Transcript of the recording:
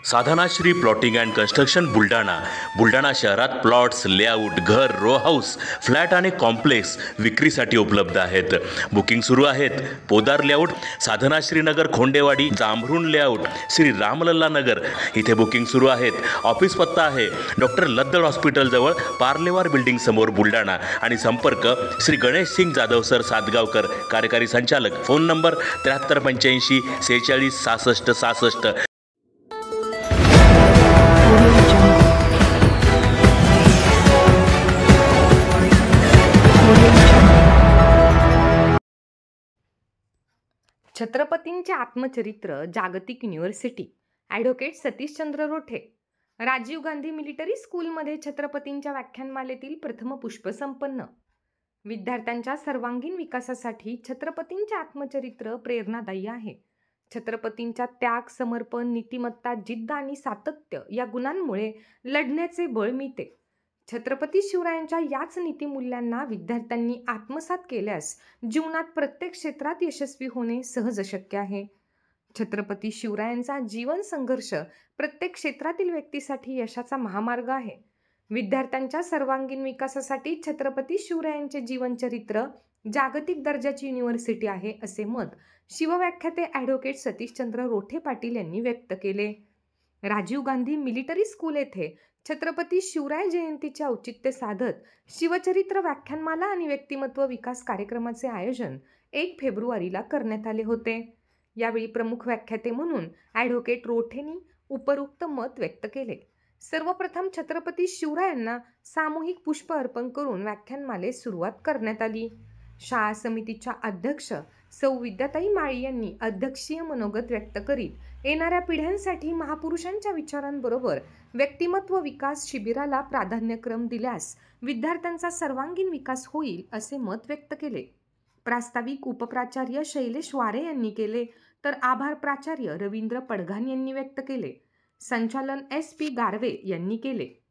Sadhanashri plotting and construction Buldhana शहरात plots, layout, घर, row house, flat आणि कॉम्प्लेक्स विक्रीसाठी उपलब्ध आहेत. बुकिंग सुरू आहेत. पोदार लेआउट, साधनाश्री नगर, खोंडेवाडी, जांभरुण लेआउट, श्री रामलल्ला नगर इथे बुकिंग सुरू आहेत. ऑफिस पत्ता आहे डॉक्टर लद्दड हॉस्पिटल जवळ, पार्लेवार बिल्डिंग समोर, बुलढाणा. आणि संपर्क श्री गणेश सिंग जाधव सर सातगावकर, कार्यकारी संचालक. Phone number 7385 46 66 66. छत्रपतींचे आत्मचरित्र जागतिक university. Advocate Satishchandra Rothe. Rajiv Gandhi military स्कूलमध्ये छत्रपतींच्या व्याख्यानमालेतील प्रथम पुष्प संपन्न. विद्यार्थ्यांच्या सर्वांगीण विकासासाठी छत्रपतींचे आत्मचरित्र प्रेरणादायी आहे. छत्रपतींच्या त्याग, समर्पण, नीतिमत्ता, जिद्द आणि सातत्य या गुणांमुळे लढण्याचे बळ मिळते. छत्रपती शिवरायांच्या याच नीतिमूल्यांना विद्यार्थ्यांनी आत्मसात केल्यास जीवनात प्रत्येक क्षेत्रात यशस्वी होणे सहज शक्य आहे. छत्रपती शिवरायांचा जीवन संघर्ष प्रत्येक क्षेत्रातील व्यक्तीसाठी यशाचा महामार्ग आहे. विद्यार्थ्यांच्या सर्वांगीण विकासासाठी छत्रपती शिवरायांचे जीवनचरित्र जागतिक दर्जाची युनिव्हर्सिटी आहे, असे मत शिवव्याख्याते ॲडव्होकेट सतीशचंद्र रोठे पाटील यांनी व्यक्त केले. राजीव गांधी मिलिटरी स्कूल येथे छत्रपती शिवराय जयंतीचे औचित्य साधत शिवचरित्र व्याख्यानमाला आणि व्यक्तिमत्व विकास कार्यक्रमाचे आयोजन 1 फेब्रुवारीला करण्यात आले होते. यावेळी प्रमुख व्याख्याते म्हणून ॲडव्होकेट रोठेंनी उपरोक्त मत व्यक्त केले. सर्वप्रथम छत्रपती शिवरायांना सामूहिक पुष्प अर्पण करून व्याख्यानमालेस सुरुवात करण्यात आली. शाळा समितीच्या अध्यक्ष सौ विद्याताई माळी यांनी अध्यक्षीय मनोगत व्यक्त करीत येणाऱ्या पिढ्यांसाठी महापुरुषांच्या विचारांबरोबर व्यक्तिमत्व विकास शिबिराला प्राधान्यक्रम दिल्यास विद्यार्थ्यांचा सर्वांगीण विकास होईल, असे मत व्यक्त केले. प्रास्ताविक उपप्राचार्य शैलेश वारे यांनी केले, तर आभार प्राचार्य रवींद्र पडघाण यांनी व्यक्त केले. संचालन SP गारवे यांनी केले.